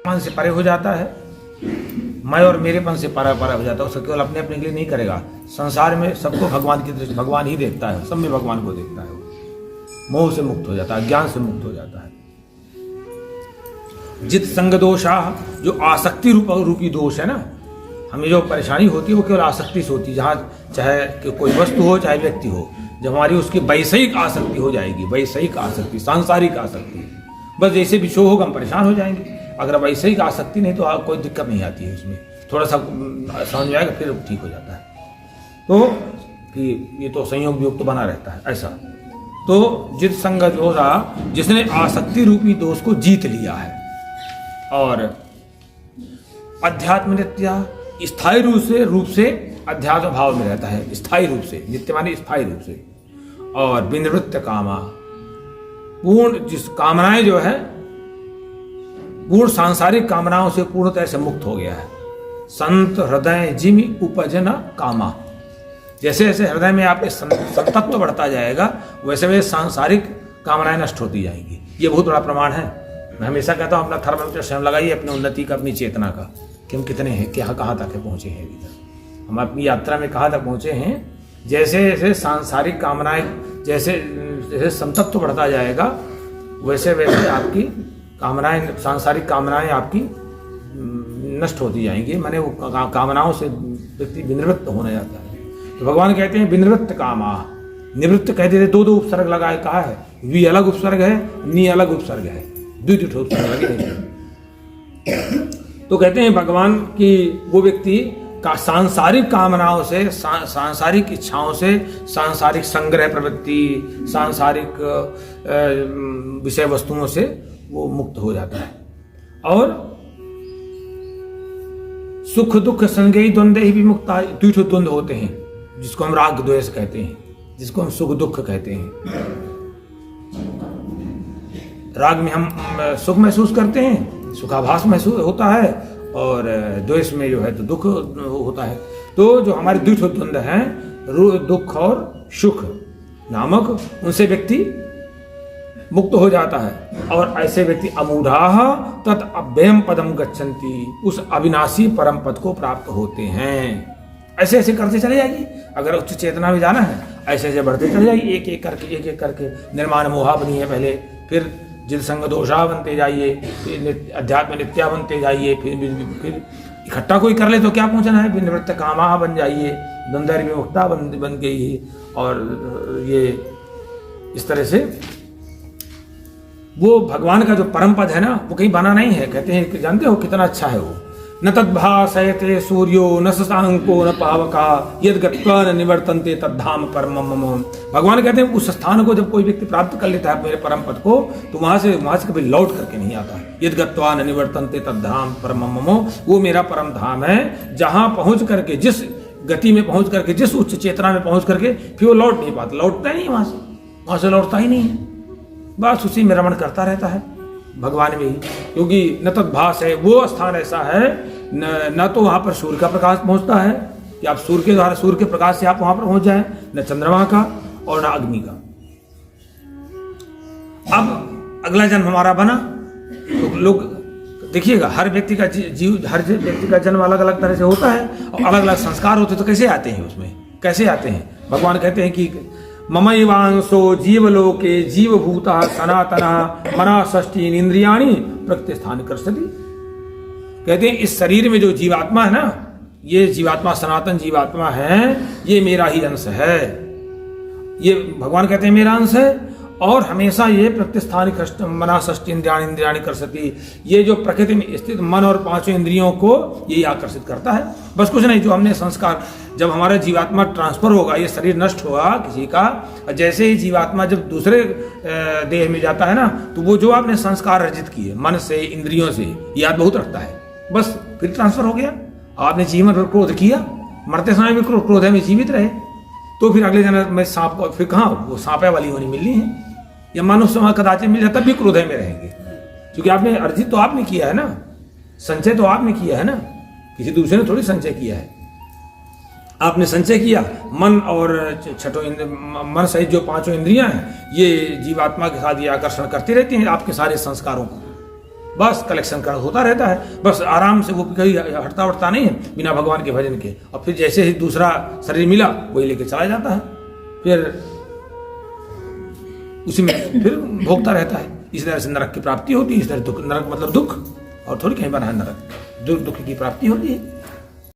मन से परे हो जाता है, मैं और मेरेपन से परा हो जाता है। उसको केवल अपने अपने के लिए नहीं करेगा, संसार में सबको भगवान की दृष्टि, भगवान ही देखता है, सब में भगवान को देखता है। मोह से मुक्त हो जाता है, ज्ञान से मुक्त हो जाता है। जित संग दोषा, जो आसक्ति रूपी दोष है ना, हमें जो परेशानी होती है वो केवल आसक्ति से होती है। जहाँ चाहे कोई वस्तु हो चाहे व्यक्ति हो, जब हमारी उसकी वैषयिक आसक्ति हो जाएगी, वैषयिक आसक्ति, सांसारिक आसक्ति, बस जैसे भी शो होगा हम परेशान हो जाएंगे। अगर वैषयिक आसक्ति नहीं तो कोई दिक्कत नहीं आती है, उसमें थोड़ा सा समझ में आएगा फिर ठीक हो जाता है। तो कि ये तो संयोग वियोग तो बना रहता है ऐसा। तो जित संग दोषा, जिसने आसक्ति रूपी दोष को जीत लिया है, और अध्यात्म नित्या, स्थायी रूप से अध्यात्म भाव में रहता है, स्थायी रूप से, नित्य माने स्थायी रूप से, और विनिवृत्त कामा, पूर्ण जिस कामनाएं जो है पूर्ण सांसारिक कामनाओं से पूर्णतः से मुक्त हो गया है। संत हृदय जिमि उपजना कामा, जैसे जैसे हृदय में आपके संतत्व बढ़ता जाएगा वैसे वैसे सांसारिक कामनाएं नष्ट होती जाएंगी। ये बहुत बड़ा प्रमाण है। मैं हमेशा कहता हूँ अपना थर्मामीटर स्वयं लगाइए, अपनी उन्नति का, अपनी चेतना का, कि हम कितने हैं, क्या कहाँ तक पहुंचे हैं अभी तक, हम अपनी यात्रा में कहाँ तक पहुंचे हैं। जैसे जैसे सांसारिक कामनाएं, जैसे जैसे संतत्व बढ़ता जाएगा वैसे वैसे आपकी कामनाएं, सांसारिक कामनाएं आपकी नष्ट होती जाएंगी। माने वो कामनाओं से व्यक्ति विनिवृत्त होने जाता है। तो भगवान कहते हैं विनिवृत्त कामा, निवृत्त कहते थे, दो उपसर्ग लगाए, कहा है वी अलग उपसर्ग है, नी अलग उपसर्ग है, द्वितीय उपसर्ग लगे। तो कहते हैं भगवान की वो व्यक्ति का सांसारिक कामनाओं से, सांसारिक इच्छाओं से, सांसारिक संग्रह प्रवृत्ति, सांसारिक विषय वस्तुओं से वो मुक्त हो जाता है। और सुख दुख संज्ञा द्वंद्व ही भी मुक्त, द्वितीय द्वंद्व होते हैं जिसको हम राग द्वेष कहते हैं, जिसको हम सुख दुख कहते हैं। राग में हम सुख महसूस करते हैं, सुखाभास महसूस होता है, और द्वेष में जो है तो दुख होता है। तो जो हमारे द्वितीय द्वंद्व हैं, दुख और सुख नामक, उनसे व्यक्ति मुक्त हो जाता है। और ऐसे व्यक्ति अमूढ़ाः तत् अव्ययम पदम गच्छन्ति, उस अविनाशी परम पद को प्राप्त होते हैं। ऐसे ऐसे करते चले जाइए, अगर उच्च चेतना में जाना है ऐसे ऐसे बढ़ते चले जाइए, एक एक करके निर्माण मोहा बनी है पहले, फिर जित संग दोषा बनते जाइए, फिर अध्यात्म नित्या बनते जाइए, फिर इकट्ठा कोई कर ले तो क्या पहुंचना है, विनिवृत्त कामा बन जाइए, द्वंद्व विमुक्ता बन गई। और ये इस तरह से वो भगवान का जो परम पद है ना, वो कहीं बना नहीं है। कहते हैं कि जानते हो कितना अच्छा है वो, न तद्भासयते सूर्यो न शशांको न पावका यद गत्वा न निवर्तन्ते तद्धाम परमं मम। भगवान कहते हैं उस स्थान को जब कोई व्यक्ति प्राप्त कर लेता है मेरे परम पद को, तो वहां से कभी लौट करके नहीं आता। यद गत्वा न निवर्तन्ते तद्धाम परमं मम, वो मेरा परम धाम है, जहां पहुंच करके, जिस गति में पहुंच करके, जिस उच्च चेतना में पहुंच करके फिर वो लौट नहीं पाता, लौटता ही नहीं वहां से लौटता ही नहीं है, बस उसी में रमण करता रहता है भगवान में ही। क्योंकि न तद्भास है, वो स्थान ऐसा है, न तो वहां पर सूर्य का प्रकाश पहुंचता है कि आप सूर्य के द्वारा, सूर्य के प्रकाश से आप वहां पर पहुंच जाए, न चंद्रमा का और न अग्नि का। अब अगला जन्म हमारा बना तो लोग देखिएगा, हर व्यक्ति का हर व्यक्ति का जन्म अलग अलग तरह से होता है और अलग अलग संस्कार होते, तो कैसे आते हैं उसमें, कैसे आते हैं। भगवान कहते हैं कि ममैवांशो जीवलोके जीवभूता सनातना मना षष्ठी इंद्रियाणि प्रत्यस्थान कर्षति। कहते हैं इस शरीर में जो जीवात्मा है ना, ये जीवात्मा सनातन जीवात्मा है, ये मेरा ही अंश है, ये भगवान कहते हैं मेरा अंश है। और हमेशा ये प्रत्यस्थान मना षष्ठी इंद्रियाणि कर्षति, ये जो प्रकृति में स्थित मन और पांचों इंद्रियों को यही आकर्षित करता है। बस कुछ नहीं, जो हमने संस्कार, जब हमारा जीवात्मा ट्रांसफर होगा, ये शरीर नष्ट होगा किसी का, जैसे ही जीवात्मा जब दूसरे देह में जाता है ना, तो वो जो आपने संस्कार अर्जित किए मन से, इंद्रियों से, याद बहुत रखता है, बस फिर ट्रांसफर हो गया। आपने जीवन पर क्रोध किया, मरते समय भी क्रोध में जीवित रहे, तो फिर अगले जन्म में सांप को, फिर कहाँ वो सांपे वाली होनी मिलनी है, या मनुष्य में कदाचित मिल जाए तब भी क्रोध में रहेंगे, क्योंकि आपने अर्जित तो आपने किया है ना, संचय तो आपने किया है ना, किसी दूसरे ने थोड़ी संचय किया है। आपने संचय किया, मन और मन सहित जो पांचों इंद्रियां हैं, ये जीवात्मा के साथ ये आकर्षण करती रहती हैं आपके सारे संस्कारों को। बस कलेक्शन का होता रहता है, बस आराम से, वो कहीं हटता उठता नहीं है बिना भगवान के भजन के। और फिर जैसे ही दूसरा शरीर मिला वही लेके चला जाता है, फिर उसी में फिर भोगता रहता है। इस तरह से नरक की प्राप्ति होती है। इस तरह नरक मतलब दुख, और थोड़ी कहीं बना है नरक, दुख की प्राप्ति होती है।